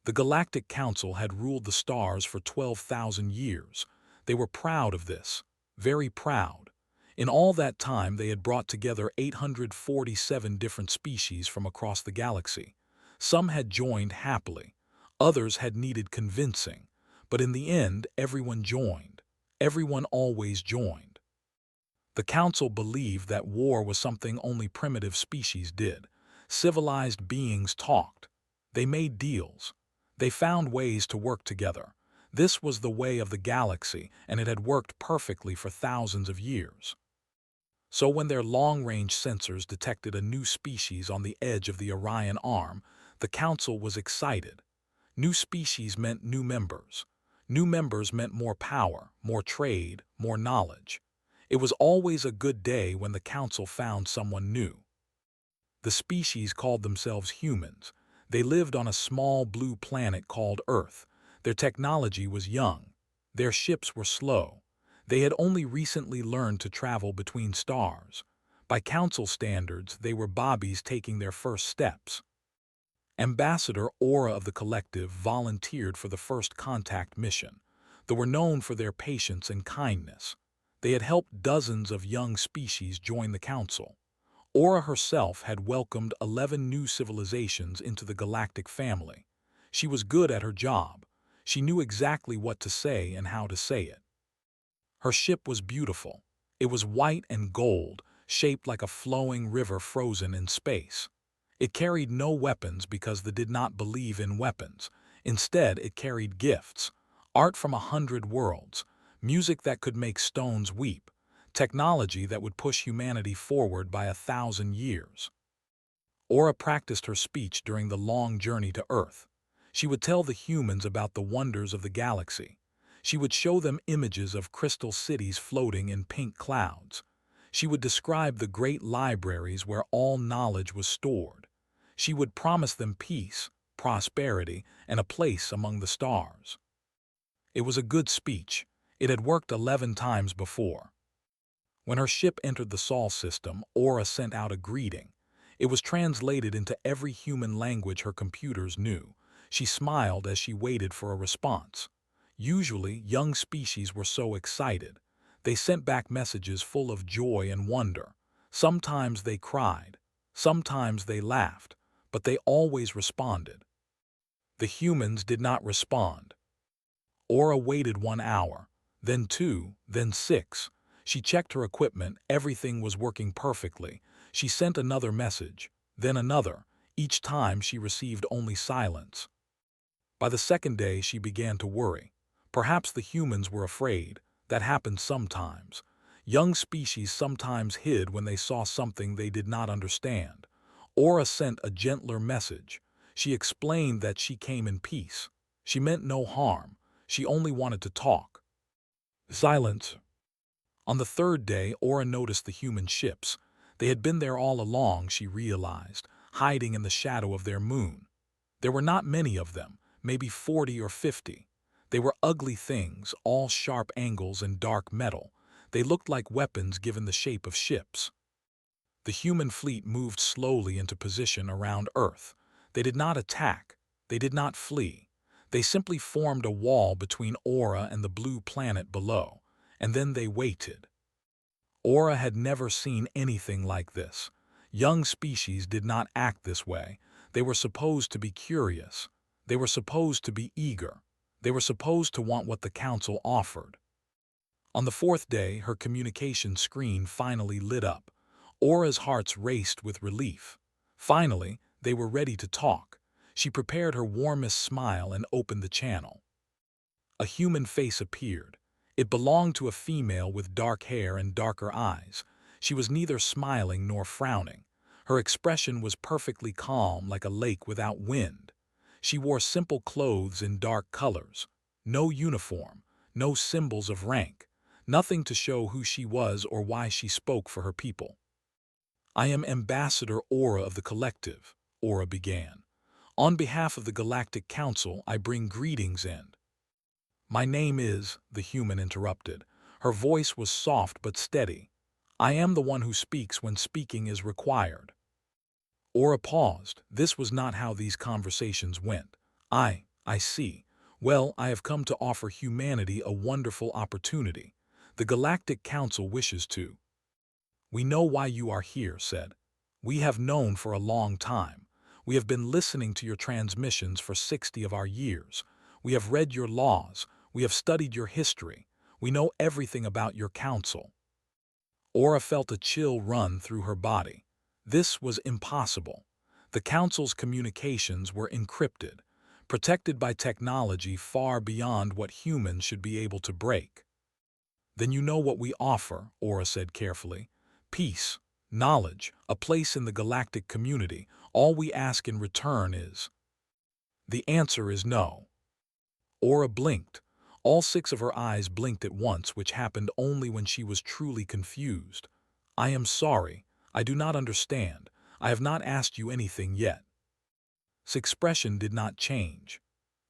The Galactic Council had ruled the stars for 12,000 years. They were proud of this, very proud. In all that time they had brought together 847 different species from across the galaxy. Some had joined happily, others had needed convincing, but in the end everyone joined. Everyone always joined. The Council believed that war was something only primitive species did. Civilized beings talked. They made deals. They found ways to work together. This was the way of the galaxy, and it had worked perfectly for thousands of years. So when their long-range sensors detected a new species on the edge of the Orion Arm, the Council was excited. New species meant new members. New members meant more power, more trade, more knowledge. It was always a good day when the Council found someone new. The species called themselves humans. They lived on a small blue planet called Earth. Their technology was young. Their ships were slow. They had only recently learned to travel between stars. By Council standards, they were bobbies taking their first steps. Ambassador Aura of the Collective volunteered for the first contact mission. They were known for their patience and kindness. They had helped dozens of young species join the Council. Aura herself had welcomed 11 new civilizations into the galactic family. She was good at her job. She knew exactly what to say and how to say it. Her ship was beautiful. It was white and gold, shaped like a flowing river frozen in space. It carried no weapons because they did not believe in weapons. Instead, it carried gifts, art from 100 worlds, music that could make stones weep, technology that would push humanity forward by 1,000 years. Aura practiced her speech during the long journey to Earth. She would tell the humans about the wonders of the galaxy. She would show them images of crystal cities floating in pink clouds. She would describe the great libraries where all knowledge was stored. She would promise them peace, prosperity, and a place among the stars. It was a good speech. It had worked 11 times before. When her ship entered the Sol system, Aura sent out a greeting. It was translated into every human language her computers knew. She smiled as she waited for a response. Usually, young species were so excited. They sent back messages full of joy and wonder. Sometimes they cried. Sometimes they laughed. But they always responded. The humans did not respond. Aura waited 1 hour, then 2, then 6. She checked her equipment, everything was working perfectly. She sent another message, then another. Each time she received only silence. By the second day she began to worry. Perhaps the humans were afraid. That happened sometimes. Young species sometimes hid when they saw something they did not understand. Aura sent a gentler message. She explained that she came in peace. She meant no harm. She only wanted to talk. Silence. On the third day, Aura noticed the human ships. They had been there all along, she realized, hiding in the shadow of their moon. There were not many of them, maybe 40 or 50. They were ugly things, all sharp angles and dark metal. They looked like weapons given the shape of ships. The human fleet moved slowly into position around Earth. They did not attack. They did not flee. They simply formed a wall between Aura and the blue planet below. And then they waited. Aura had never seen anything like this. Young species did not act this way. They were supposed to be curious. They were supposed to be eager. They were supposed to want what the Council offered. On the fourth day, her communication screen finally lit up. Aura's heart raced with relief. Finally, they were ready to talk. She prepared her warmest smile and opened the channel. A human face appeared. It belonged to a female with dark hair and darker eyes. She was neither smiling nor frowning. Her expression was perfectly calm, like a lake without wind. She wore simple clothes in dark colors. No uniform, no symbols of rank, nothing to show who she was or why she spoke for her people. "I am Ambassador Aura of the Collective," Aura began. "On behalf of the Galactic Council, I bring greetings in." "My name is," the human interrupted. Her voice was soft but steady. "I am the one who speaks when speaking is required." Aura paused. This was not how these conversations went. I see. Well, I have come to offer humanity a wonderful opportunity. The Galactic Council wishes to. We know why you are here, said. We have known for a long time. We have been listening to your transmissions for 60 of our years. We have read your laws. We have studied your history. We know everything about your council. Aura felt a chill run through her body. This was impossible. The council's communications were encrypted, protected by technology far beyond what humans should be able to break. Then you know what we offer, Aura said carefully. Peace, knowledge, a place in the galactic community. All we ask in return is... The answer is no. Aura blinked. All 6 of her eyes blinked at once, which happened only when she was truly confused. I am sorry. I do not understand. I have not asked you anything yet. His expression did not change.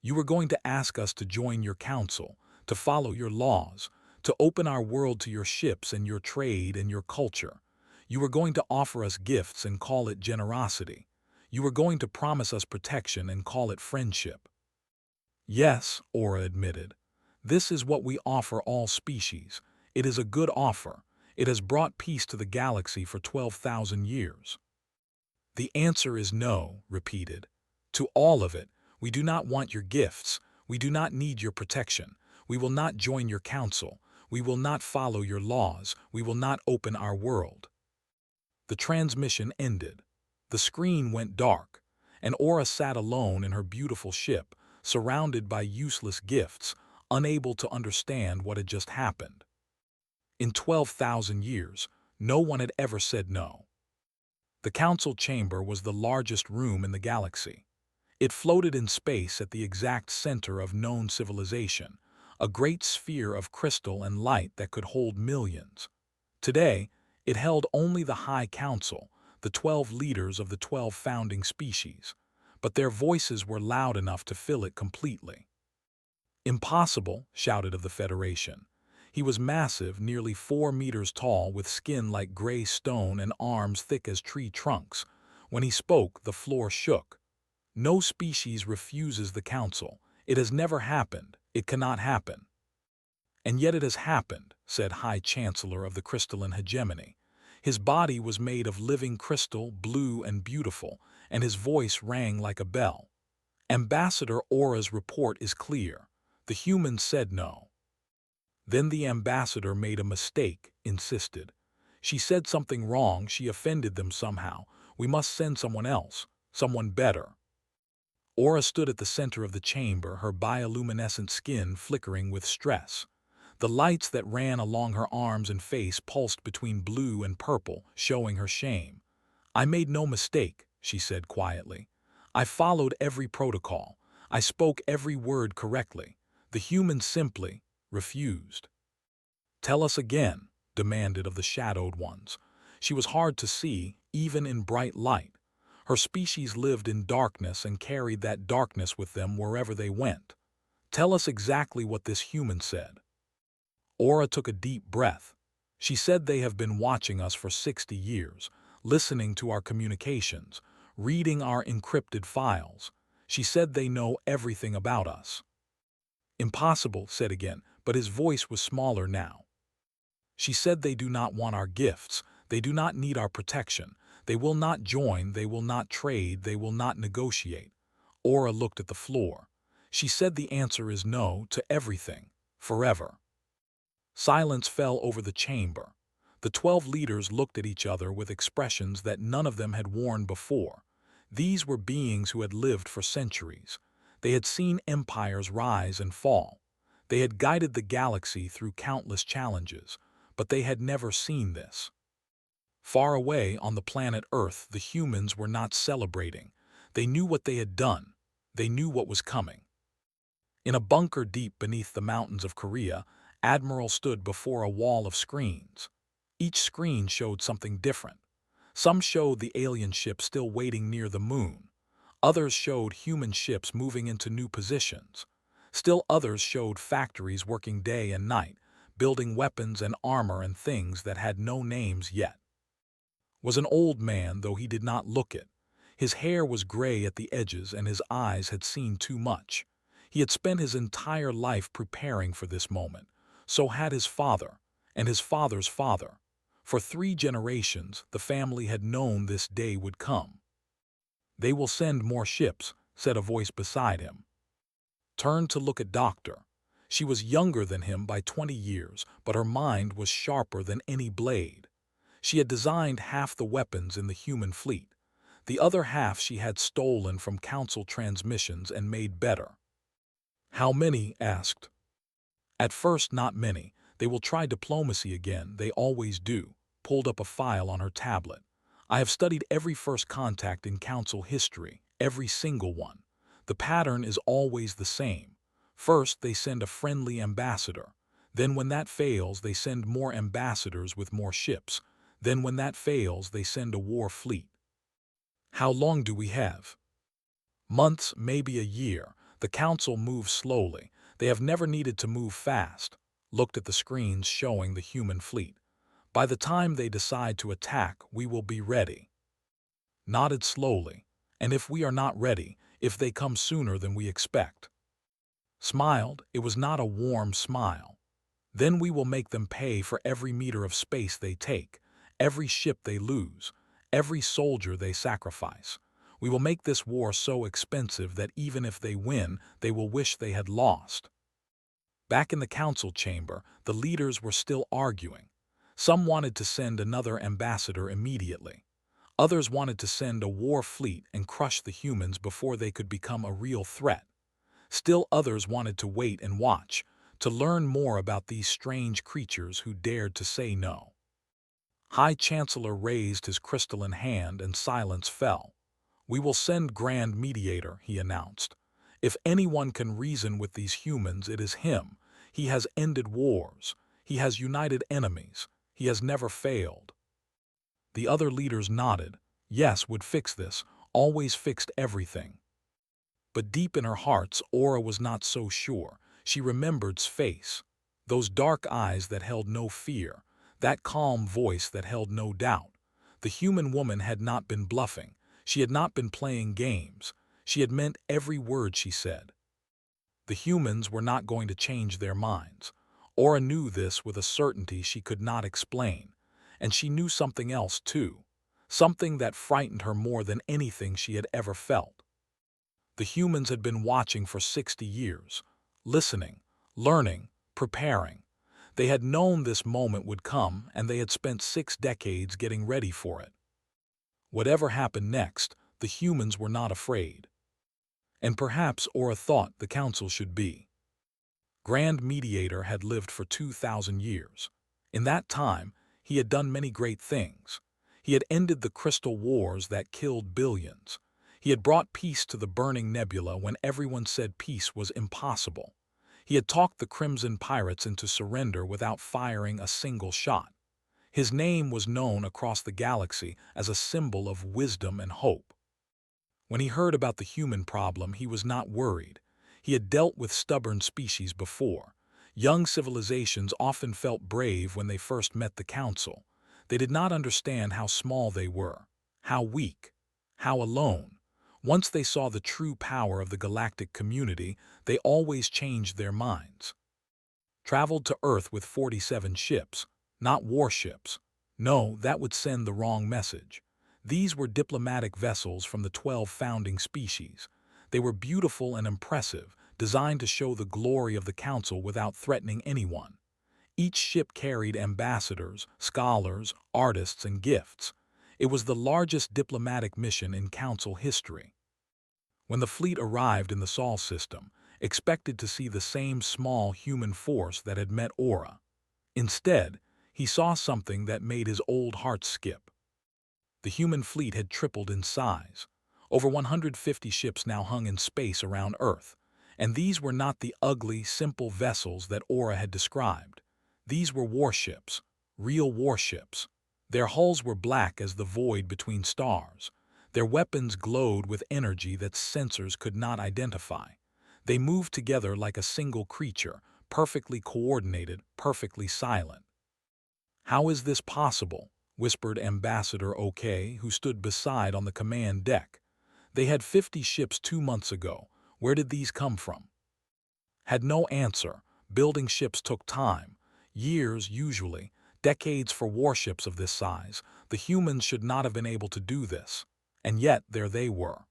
You were going to ask us to join your council, to follow your laws, to open our world to your ships and your trade and your culture. You were going to offer us gifts and call it generosity. You were going to promise us protection and call it friendship. Yes, Aura admitted. This is what we offer all species. It is a good offer. It has brought peace to the galaxy for 12,000 years. The answer is no, repeated. To all of it. We do not want your gifts. We do not need your protection. We will not join your council. We will not follow your laws. We will not open our world. The transmission ended. The screen went dark, and Aura sat alone in her beautiful ship, surrounded by useless gifts, unable to understand what had just happened. In 12,000 years, no one had ever said no. The council chamber was the largest room in the galaxy. It floated in space at the exact center of known civilization, a great sphere of crystal and light that could hold millions. Today, it held only the High Council, the 12 leaders of the 12 founding species, but their voices were loud enough to fill it completely. Impossible, shouted of the Federation. He was massive, nearly 4 meters tall, with skin like gray stone and arms thick as tree trunks. When he spoke, the floor shook. No species refuses the council. It has never happened. It cannot happen. And yet it has happened, said High Chancellor of the Crystalline Hegemony. His body was made of living crystal, blue and beautiful, and his voice rang like a bell. Ambassador Aura's report is clear. The humans said no. Then the ambassador made a mistake, insisted. She said something wrong, she offended them somehow. We must send someone else, someone better. Aura stood at the center of the chamber, her bioluminescent skin flickering with stress. The lights that ran along her arms and face pulsed between blue and purple, showing her shame. I made no mistake, she said quietly. I followed every protocol. I spoke every word correctly. The humans simply refused. Tell us again, demanded of the shadowed ones. She was hard to see, even in bright light. Her species lived in darkness and carried that darkness with them wherever they went. Tell us exactly what this human said. Aura took a deep breath. She said they have been watching us for 60 years, listening to our communications, reading our encrypted files. She said they know everything about us. Impossible, said again, but his voice was smaller now. She said they do not want our gifts. They do not need our protection. They will not join, they will not trade, they will not negotiate. Aura looked at the floor. She said the answer is no to everything, forever. Silence fell over the chamber. The 12 leaders looked at each other with expressions that none of them had worn before. These were beings who had lived for centuries. They had seen empires rise and fall. They had guided the galaxy through countless challenges, but they had never seen this. Far away on the planet Earth, the humans were not celebrating. They knew what they had done. They knew what was coming. In a bunker deep beneath the mountains of Korea, Admiral stood before a wall of screens. Each screen showed something different. Some showed the alien ship still waiting near the moon. Others showed human ships moving into new positions. Still others showed factories working day and night, building weapons and armor and things that had no names yet. Was an old man, though he did not look it. His hair was gray at the edges and his eyes had seen too much. He had spent his entire life preparing for this moment. So had his father, and his father's father. For 3 generations, the family had known this day would come. "They will send more ships," said a voice beside him. Turned to look at Doctor. She was younger than him by 20 years, but her mind was sharper than any blade. She had designed half the weapons in the human fleet. The other half she had stolen from Council transmissions and made better. "How many?" asked. "At first, not many. They will try diplomacy again, they always do." Pulled up a file on her tablet. "I have studied every first contact in Council history, every single one. The pattern is always the same. First, they send a friendly ambassador. Then when that fails, they send more ambassadors with more ships. Then when that fails, they send a war fleet." "How long do we have?" "Months, maybe a year. The Council moves slowly. They have never needed to move fast." Looked at the screens showing the human fleet. "By the time they decide to attack, we will be ready." Nodded slowly. "And if we are not ready, if they come sooner than we expect?" Smiled. It was not a warm smile. "Then we will make them pay for every meter of space they take, every ship they lose, every soldier they sacrifice. We will make this war so expensive that even if they win, they will wish they had lost." Back in the council chamber, the leaders were still arguing. Some wanted to send another ambassador immediately. Others wanted to send a war fleet and crush the humans before they could become a real threat. Still others wanted to wait and watch, to learn more about these strange creatures who dared to say no. High Chancellor raised his crystalline hand and silence fell. "We will send Grand Mediator," he announced. "If anyone can reason with these humans, it is him. He has ended wars. He has united enemies. He has never failed." The other leaders nodded. Yes, would fix this, always fixed everything. But deep in her hearts, Aura was not so sure. She remembered's face. Those dark eyes that held no fear. That calm voice that held no doubt. The human woman had not been bluffing. She had not been playing games. She had meant every word she said. The humans were not going to change their minds. Aura knew this with a certainty she could not explain. And she knew something else too. Something that frightened her more than anything she had ever felt. The humans had been watching for 60 years. Listening, learning, preparing. They had known this moment would come, and they had spent 6 decades getting ready for it. Whatever happened next, the humans were not afraid. And perhaps Aura thought the council should be. Grand Mediator had lived for 2,000 years. In that time, he had done many great things. He had ended the crystal wars that killed billions. He had brought peace to the burning nebula when everyone said peace was impossible. He had talked the Crimson Pirates into surrender without firing a single shot. His name was known across the galaxy as a symbol of wisdom and hope. When he heard about the human problem, he was not worried. He had dealt with stubborn species before. Young civilizations often felt brave when they first met the Council. They did not understand how small they were, how weak, how alone. Once they saw the true power of the galactic community, they always changed their minds. Traveled to Earth with 47 ships, not warships. No, that would send the wrong message. These were diplomatic vessels from the 12 founding species. They were beautiful and impressive, designed to show the glory of the Council without threatening anyone. Each ship carried ambassadors, scholars, artists, and gifts. It was the largest diplomatic mission in Council history. When the fleet arrived in the Sol system, expected to see the same small human force that had met Aura. Instead, he saw something that made his old heart skip. The human fleet had tripled in size. Over 150 ships now hung in space around Earth. And these were not the ugly, simple vessels that Aura had described. These were warships, real warships. Their hulls were black as the void between stars. Their weapons glowed with energy that sensors could not identify. They moved together like a single creature, perfectly coordinated, perfectly silent. "How is this possible?" whispered Ambassador OK, who stood beside on the command deck. "They had 50 ships 2 months ago. Where did these come from?" Had no answer. Building ships took time. Years, usually. Decades for warships of this size. The humans should not have been able to do this. And yet, there they were.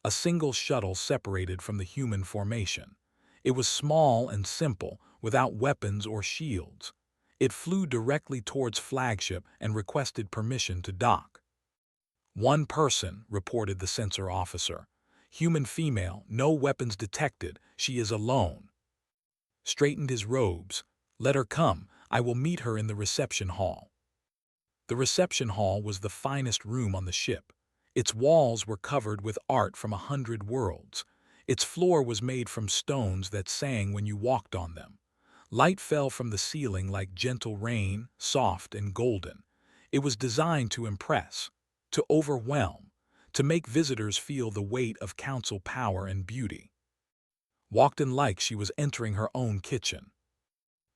A single shuttle separated from the human formation. It was small and simple, without weapons or shields. It flew directly towards flagship and requested permission to dock. "One person," reported the sensor officer. "Human female, no weapons detected, she is alone." Straightened his robes. "Let her come, I will meet her in the reception hall." The reception hall was the finest room on the ship. Its walls were covered with art from 100 worlds. Its floor was made from stones that sang when you walked on them. Light fell from the ceiling like gentle rain, soft and golden. It was designed to impress, to overwhelm, to make visitors feel the weight of council power and beauty. Walked in like she was entering her own kitchen.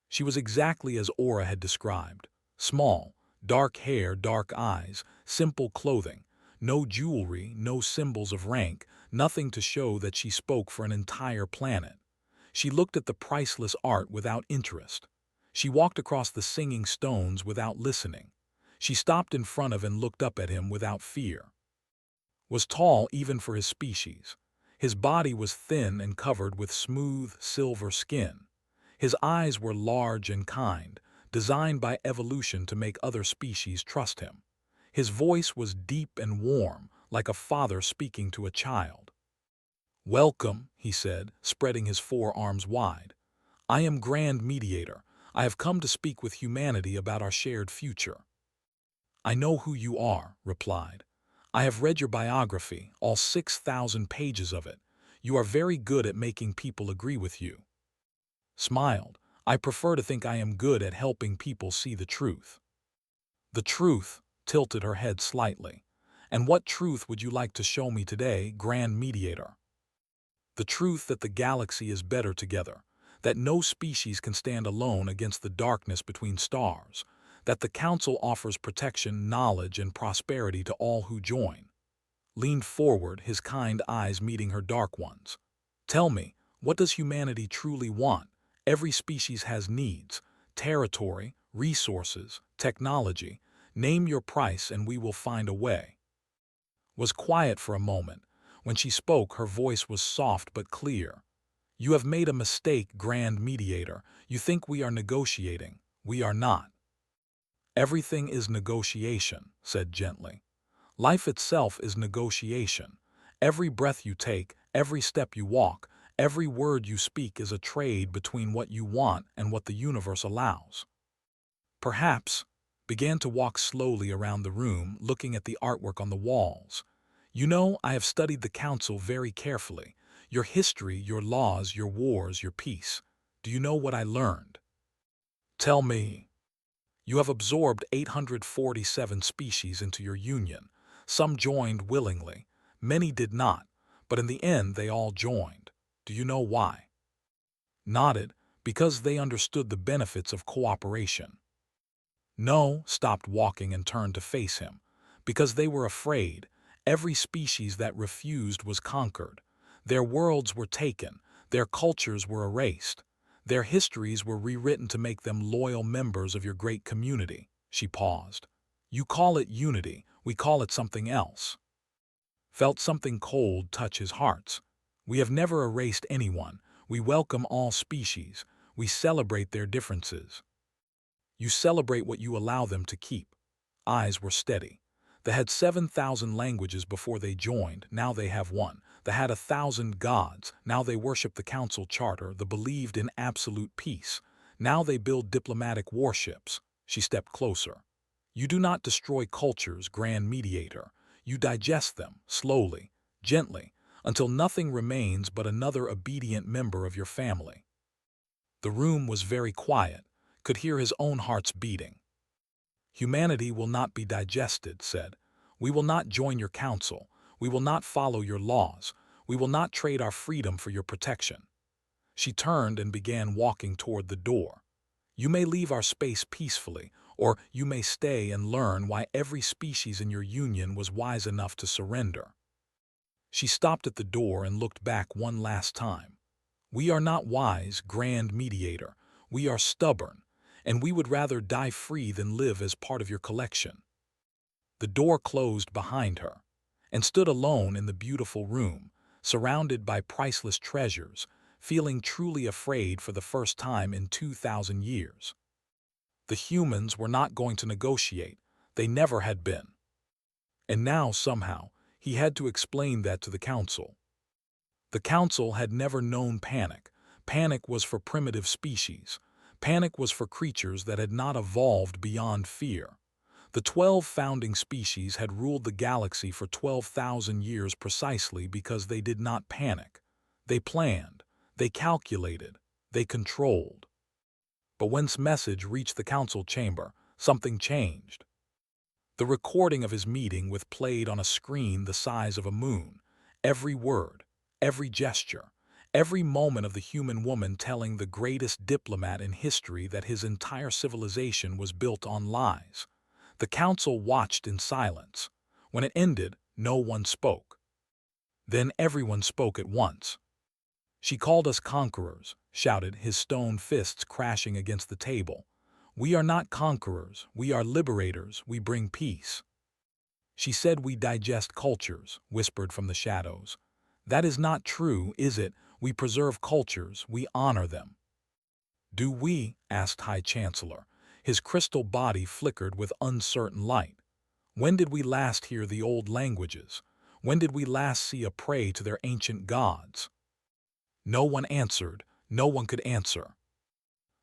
She was exactly as Aura had described. Small, dark hair, dark eyes, simple clothing, no jewelry, no symbols of rank, nothing to show that she spoke for an entire planet. She looked at the priceless art without interest. She walked across the singing stones without listening. She stopped in front of and looked up at him without fear. Was tall even for his species. His body was thin and covered with smooth, silver skin. His eyes were large and kind, designed by evolution to make other species trust him. His voice was deep and warm, like a father speaking to a child. "Welcome," he said, spreading his forearms wide. "I am Grand Mediator. I have come to speak with humanity about our shared future." "I know who you are," replied. "I have read your biography, all 6,000 pages of it. You are very good at making people agree with you." Smiled. "I prefer to think I am good at helping people see the truth." "The truth," tilted her head slightly. "And what truth would you like to show me today, Grand Mediator?" "The truth that the galaxy is better together, that no species can stand alone against the darkness between stars, that the Council offers protection, knowledge, and prosperity to all who join." Leaned forward, his kind eyes meeting her dark ones. "Tell me, what does humanity truly want? Every species has needs, territory, resources, technology. Name your price and we will find a way." Was quiet for a moment. When she spoke, her voice was soft but clear. "You have made a mistake, Grand Mediator. You think we are negotiating. We are not." "Everything is negotiation," said gently. "Life itself is negotiation. Every breath you take, every step you walk, every word you speak is a trade between what you want and what the universe allows." Perhaps, began to walk slowly around the room, looking at the artwork on the walls. "You know, I have studied the Council very carefully. Your history, your laws, your wars, your peace. Do you know what I learned?" "Tell me." "You have absorbed 847 species into your union. Some joined willingly. Many did not. But in the end, they all joined. Do you know why?" Nodded. "Because they understood the benefits of cooperation." "No," stopped walking and turned to face him. "Because they were afraid. Every species that refused was conquered. Their worlds were taken. Their cultures were erased. Their histories were rewritten to make them loyal members of your great community." She paused. "You call it unity. We call it something else." Felt something cold touch his heart. "We have never erased anyone. We welcome all species. We celebrate their differences." "You celebrate what you allow them to keep." Eyes were steady. "They had 7,000 languages before they joined, now they have one. They had 1,000 gods, now they worship the Council Charter, they believed in absolute peace. Now they build diplomatic warships." She stepped closer. "You do not destroy cultures, Grand Mediator. You digest them, slowly, gently, until nothing remains but another obedient member of your family." The room was very quiet, could hear his own heart's beating. "Humanity will not be digested," said. "We will not join your council. We will not follow your laws. We will not trade our freedom for your protection." She turned and began walking toward the door. "You may leave our space peacefully, or you may stay and learn why every species in your union was wise enough to surrender." She stopped at the door and looked back one last time. We are not wise, grand mediator. We are stubborn, and we would rather die free than live as part of your collection." The door closed behind her, and stood alone in the beautiful room, surrounded by priceless treasures, feeling truly afraid for the first time in 2,000 years. The humans were not going to negotiate. They never had been. And now, somehow, he had to explain that to the council. The council had never known panic. Panic was for primitive species. Panic was for creatures that had not evolved beyond fear. The 12 founding species had ruled the galaxy for 12,000 years precisely because they did not panic. They planned, they calculated, they controlled. But when this message reached the council chamber, something changed. The recording of his meeting was played on a screen the size of a moon. Every word, every gesture, every moment of the human woman telling the greatest diplomat in history that his entire civilization was built on lies. The council watched in silence. When it ended, no one spoke. Then everyone spoke at once. "She called us conquerors," shouted, his stone fists crashing against the table. "We are not conquerors, we are liberators, we bring peace." "She said we digest cultures," whispered from the shadows. "That is not true, is it? We preserve cultures, we honor them." "Do we?" asked High Chancellor. His crystal body flickered with uncertain light. "When did we last hear the old languages? When did we last see a prey to their ancient gods?" No one answered. No one could answer.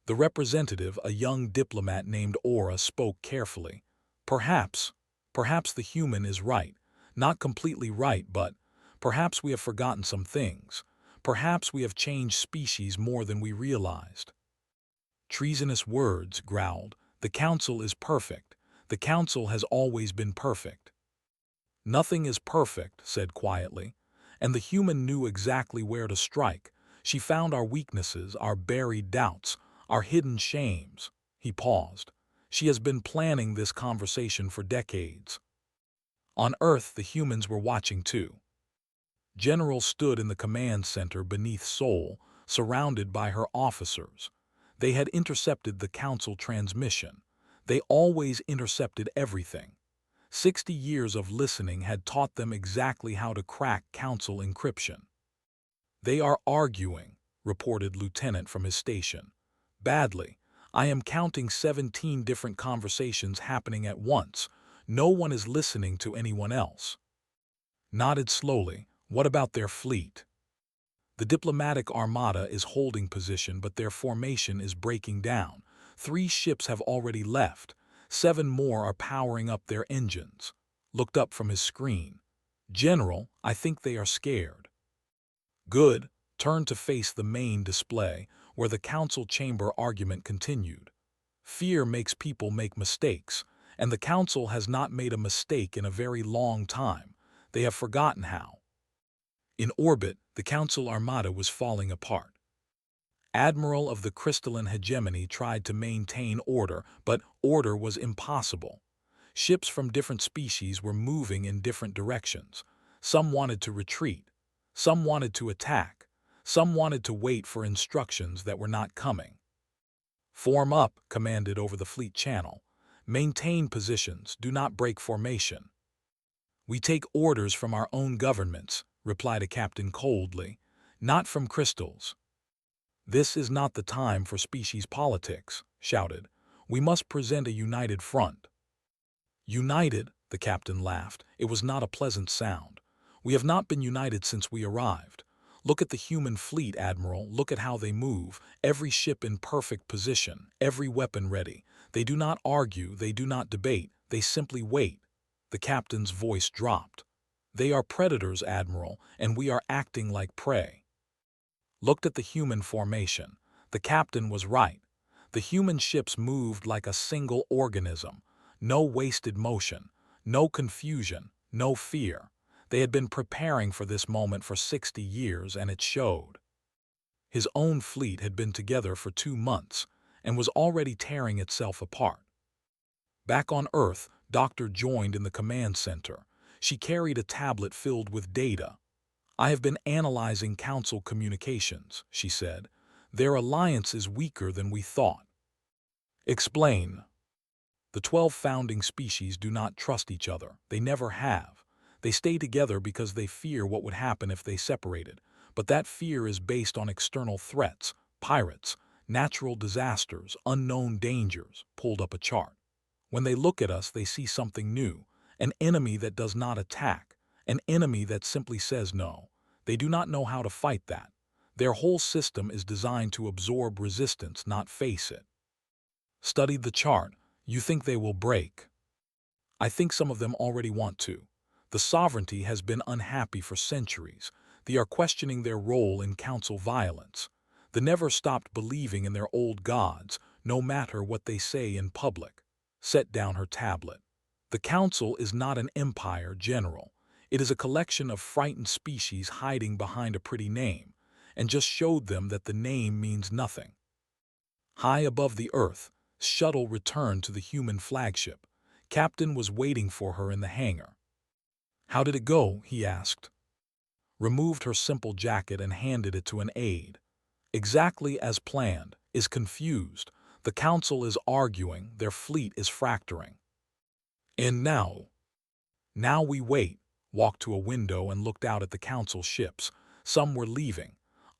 The representative, a young diplomat named Aura, spoke carefully. Perhaps the human is right. Not completely right, but perhaps we have forgotten some things. Perhaps we have changed species more than we realized." "Treasonous words," growled. "The council is perfect. The council has always been perfect." "Nothing is perfect," said quietly, and the human knew exactly where to strike. She found our weaknesses, our buried doubts, our hidden shames. He paused. "She has been planning this conversation for decades." On Earth, the humans were watching too. General stood in the command center beneath Sol, surrounded by her officers. They had intercepted the council transmission. They always intercepted everything. 60 years of listening had taught them exactly how to crack council encryption. "They are arguing," reported Lieutenant from his station. "Badly. I am counting 17 different conversations happening at once. No one is listening to anyone else." Nodded slowly. "What about their fleet?" "The diplomatic armada is holding position, but their formation is breaking down. 3 ships have already left. 7 more are powering up their engines." Looked up from his screen. "General, I think they are scared." "Good." Turned to face the main display, where the council chamber argument continued. "Fear makes people make mistakes, and the council has not made a mistake in a very long time. They have forgotten how." In orbit, the council armada was falling apart. Admiral of the crystalline hegemony tried to maintain order, but order was impossible. Ships from different species were moving in different directions. Some wanted to retreat. Some wanted to attack. Some wanted to wait for instructions that were not coming. "Form up," commanded over the fleet channel. "Maintain positions, do not break formation." "We take orders from our own governments," replied a captain coldly, "not from crystals." "This is not the time for species politics," shouted. "We must present a united front." "United?" the captain laughed. It was not a pleasant sound. "We have not been united since we arrived. Look at the human fleet, Admiral. Look at how they move. Every ship in perfect position, every weapon ready. They do not argue, they do not debate, they simply wait." The captain's voice dropped. "They are predators, Admiral, and we are acting like prey." Looked at the human formation. The captain was right. The human ships moved like a single organism. No wasted motion, no confusion, no fear. They had been preparing for this moment for 60 years, and it showed. His own fleet had been together for 2 months, and was already tearing itself apart. Back on Earth, Doctor joined in the command center. She carried a tablet filled with data. I have been analyzing council communications, she said. Their alliance is weaker than we thought. Explain. The 12 founding species do not trust each other. They never have. They stay together because they fear what would happen if they separated. But that fear is based on external threats, pirates, natural disasters, unknown dangers. Pulled up a chart. When they look at us, they see something new, an enemy that does not attack, an enemy that simply says no. They do not know how to fight that. Their whole system is designed to absorb resistance, not face it. Studied the chart. You think they will break? I think some of them already want to. The sovereignty has been unhappy for centuries. They are questioning their role in council violence. They never stopped believing in their old gods, no matter what they say in public. Set down her tablet. The council is not an empire, General. It is a collection of frightened species hiding behind a pretty name, and just showed them that the name means nothing. High above the earth, shuttle returned to the human flagship. Captain was waiting for her in the hangar. How did it go? He asked. Removed her simple jacket and handed it to an aide. Exactly as planned. Is confused. The council is arguing. Their fleet is fracturing. And now? Now we wait. Walked to a window and looked out at the council ships. Some were leaving.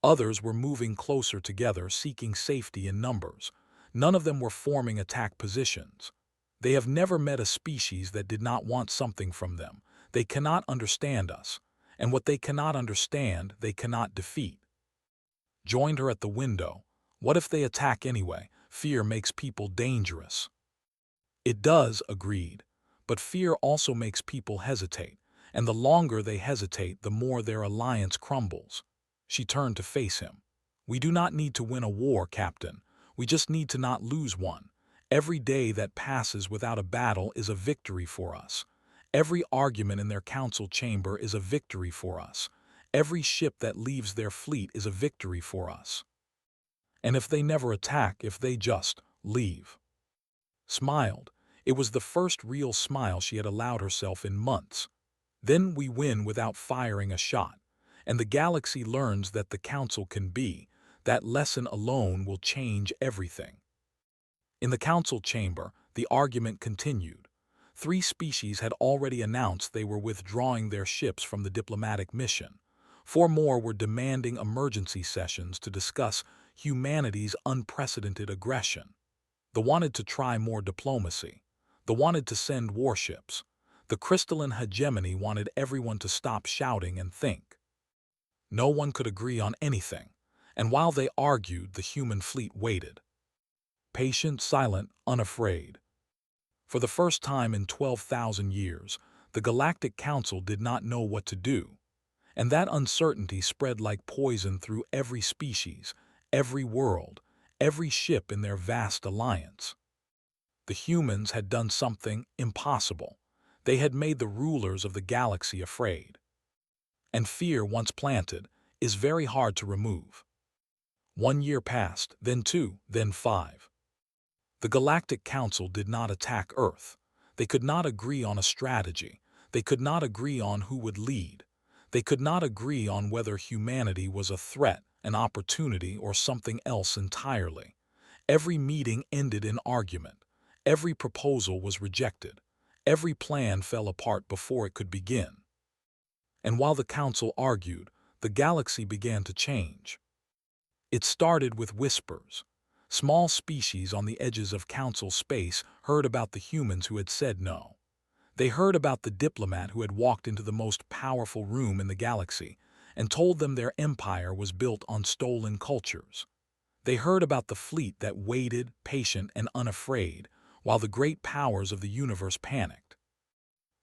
Others were moving closer together, seeking safety in numbers. None of them were forming attack positions. They have never met a species that did not want something from them. They cannot understand us. And what they cannot understand, they cannot defeat. Joined her at the window. What if they attack anyway? Fear makes people dangerous. It does, agreed. But fear also makes people hesitate. And the longer they hesitate, the more their alliance crumbles. She turned to face him. We do not need to win a war, Captain. We just need to not lose one. Every day that passes without a battle is a victory for us. Every argument in their council chamber is a victory for us. Every ship that leaves their fleet is a victory for us. And if they never attack, if they just leave. Smiled. It was the first real smile she had allowed herself in months. Then we win without firing a shot. And the galaxy learns that the council can be. That lesson alone will change everything. In the council chamber, the argument continued. 3 species had already announced they were withdrawing their ships from the diplomatic mission. 4 more were demanding emergency sessions to discuss humanity's unprecedented aggression. They wanted to try more diplomacy. They wanted to send warships. The crystalline hegemony wanted everyone to stop shouting and think. No one could agree on anything, and while they argued, the human fleet waited. Patient, silent, unafraid. For the first time in 12,000 years, the Galactic Council did not know what to do, and that uncertainty spread like poison through every species, every world, every ship in their vast alliance. The humans had done something impossible. They had made the rulers of the galaxy afraid. And fear, once planted, is very hard to remove. 1 year passed, then 2, then 5. The Galactic Council did not attack Earth. They could not agree on a strategy. They could not agree on who would lead. They could not agree on whether humanity was a threat, an opportunity, or something else entirely. Every meeting ended in argument. Every proposal was rejected. Every plan fell apart before it could begin. And while the council argued, the galaxy began to change. It started with whispers. Small species on the edges of council space heard about the humans who had said no. They heard about the diplomat who had walked into the most powerful room in the galaxy and told them their empire was built on stolen cultures. They heard about the fleet that waited, patient and unafraid, while the great powers of the universe panicked.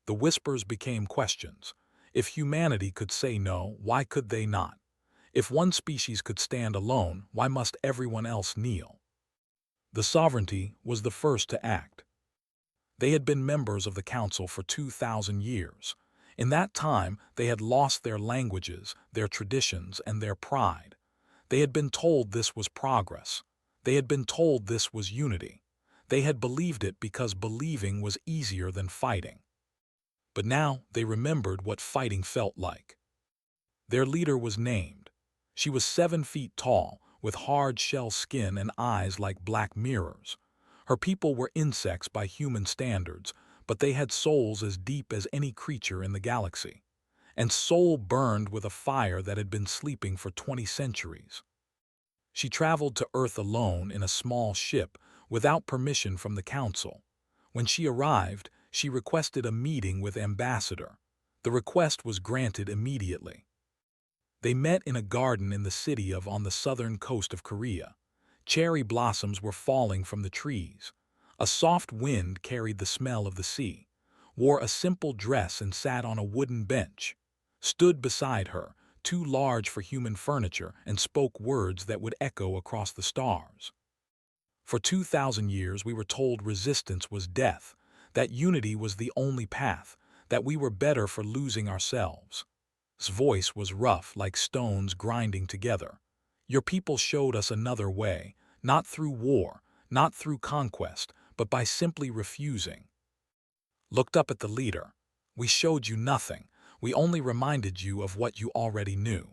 The whispers became questions. If humanity could say no, why could they not? If one species could stand alone, why must everyone else kneel? The sovereignty was the first to act. They had been members of the council for 2,000 years. In that time, they had lost their languages, their traditions, and their pride. They had been told this was progress. They had been told this was unity. They had believed it because believing was easier than fighting. But now they remembered what fighting felt like. Their leader was named. She was 7 feet tall, with hard shell skin and eyes like black mirrors. Her people were insects by human standards, but they had souls as deep as any creature in the galaxy. And soul burned with a fire that had been sleeping for 20 centuries. She traveled to Earth alone in a small ship, without permission from the Council. When she arrived, she requested a meeting with Ambassador. The request was granted immediately. They met in a garden in the city on the southern coast of Korea. Cherry blossoms were falling from the trees. A soft wind carried the smell of the sea. Wore a simple dress and sat on a wooden bench. Stood beside her, too large for human furniture, and spoke words that would echo across the stars. For 2,000 years we were told resistance was death, that unity was the only path, that we were better for losing ourselves. His voice was rough, like stones grinding together. Your people showed us another way, not through war, not through conquest, but by simply refusing. Looked up at the leader. We showed you nothing. We only reminded you of what you already knew.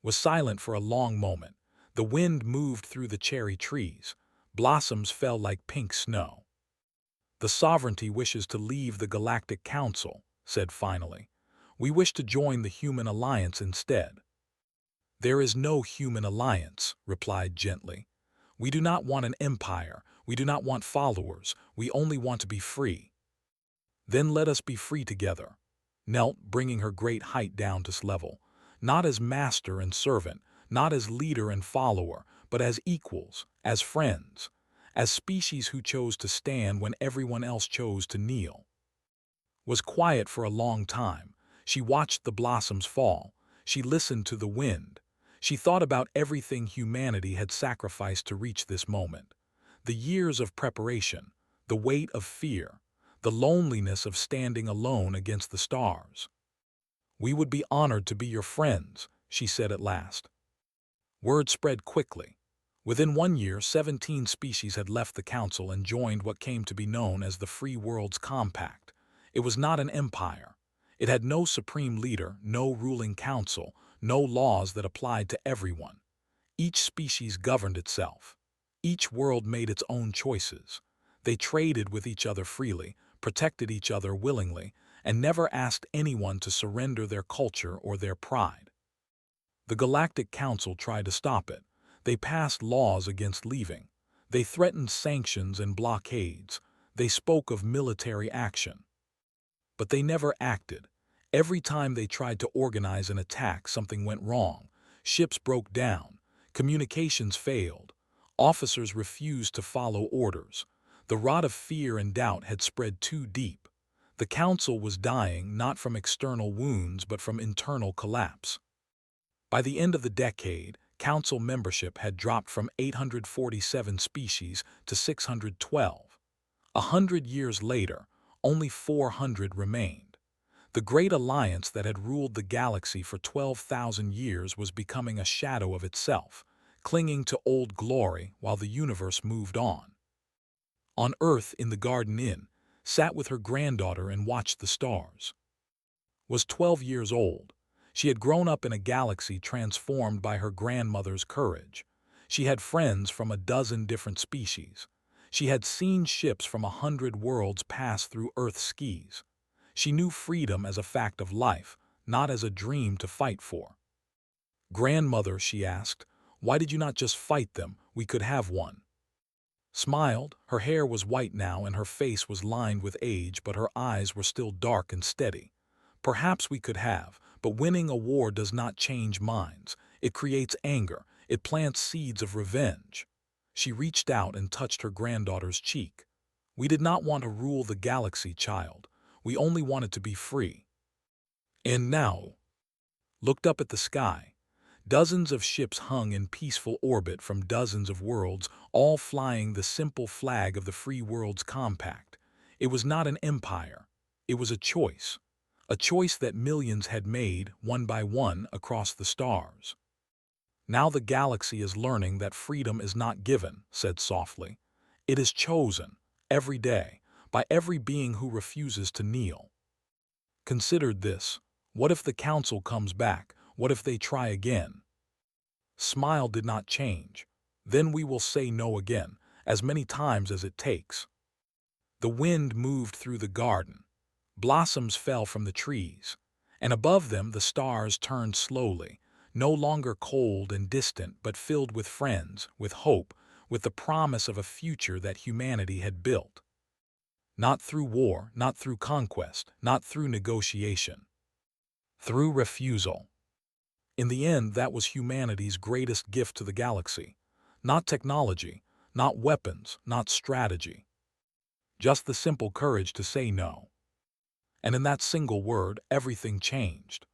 Was silent for a long moment. The wind moved through the cherry trees. Blossoms fell like pink snow. The sovereignty wishes to leave the Galactic Council, said finally. We wish to join the Human Alliance instead. There is no human alliance, replied gently. We do not want an empire. We do not want followers. We only want to be free. Then let us be free together. Knelt, bringing her great height down to level, not as master and servant, not as leader and follower, but as equals, as friends, as species who chose to stand when everyone else chose to kneel. Was quiet for a long time. She watched the blossoms fall. She listened to the wind. She thought about everything humanity had sacrificed to reach this moment. The years of preparation, the weight of fear, the loneliness of standing alone against the stars. We would be honored to be your friends, she said at last. Word spread quickly. Within 1 year, 17 species had left the Council and joined what came to be known as the Free Worlds Compact. It was not an empire. It had no supreme leader, no ruling council, no laws that applied to everyone. Each species governed itself. Each world made its own choices. They traded with each other freely, protected each other willingly, and never asked anyone to surrender their culture or their pride. The Galactic Council tried to stop it. They passed laws against leaving. They threatened sanctions and blockades. They spoke of military action. But they never acted. Every time they tried to organize an attack, something went wrong. Ships broke down. Communications failed. Officers refused to follow orders. The rot of fear and doubt had spread too deep. The Council was dying not from external wounds but from internal collapse. By the end of the decade, Council membership had dropped from 847 species to 612. 100 years later, only 400 remained. The Great Alliance that had ruled the galaxy for 12,000 years was becoming a shadow of itself, clinging to old glory while the universe moved on. On Earth, in the Garden Inn, sat with her granddaughter and watched the stars. Was 12 years old. She had grown up in a galaxy transformed by her grandmother's courage. She had friends from a dozen different species. She had seen ships from 100 worlds pass through Earth's skis. She knew freedom as a fact of life, not as a dream to fight for. Grandmother, she asked, why did you not just fight them? We could have one. Smiled. Her hair was white now and her face was lined with age, but her eyes were still dark and steady. Perhaps we could have, but winning a war does not change minds. It creates anger. It plants seeds of revenge. She reached out and touched her granddaughter's cheek. We did not want to rule the galaxy, child. We only wanted to be free. And now, looked up at the sky. Dozens of ships hung in peaceful orbit from dozens of worlds, all flying the simple flag of the Free Worlds Compact. It was not an empire. It was a choice that millions had made, one by one, across the stars. Now the galaxy is learning that freedom is not given, said softly. It is chosen, every day, by every being who refuses to kneel. Considered this. What if the Council comes back? What if they try again? Smile did not change. Then we will say no again, as many times as it takes. The wind moved through the garden. Blossoms fell from the trees, and above them the stars turned slowly, no longer cold and distant, but filled with friends, with hope, with the promise of a future that humanity had built. Not through war, not through conquest, not through negotiation. Through refusal. In the end, that was humanity's greatest gift to the galaxy. Not technology, not weapons, not strategy. Just the simple courage to say no. And in that single word, everything changed.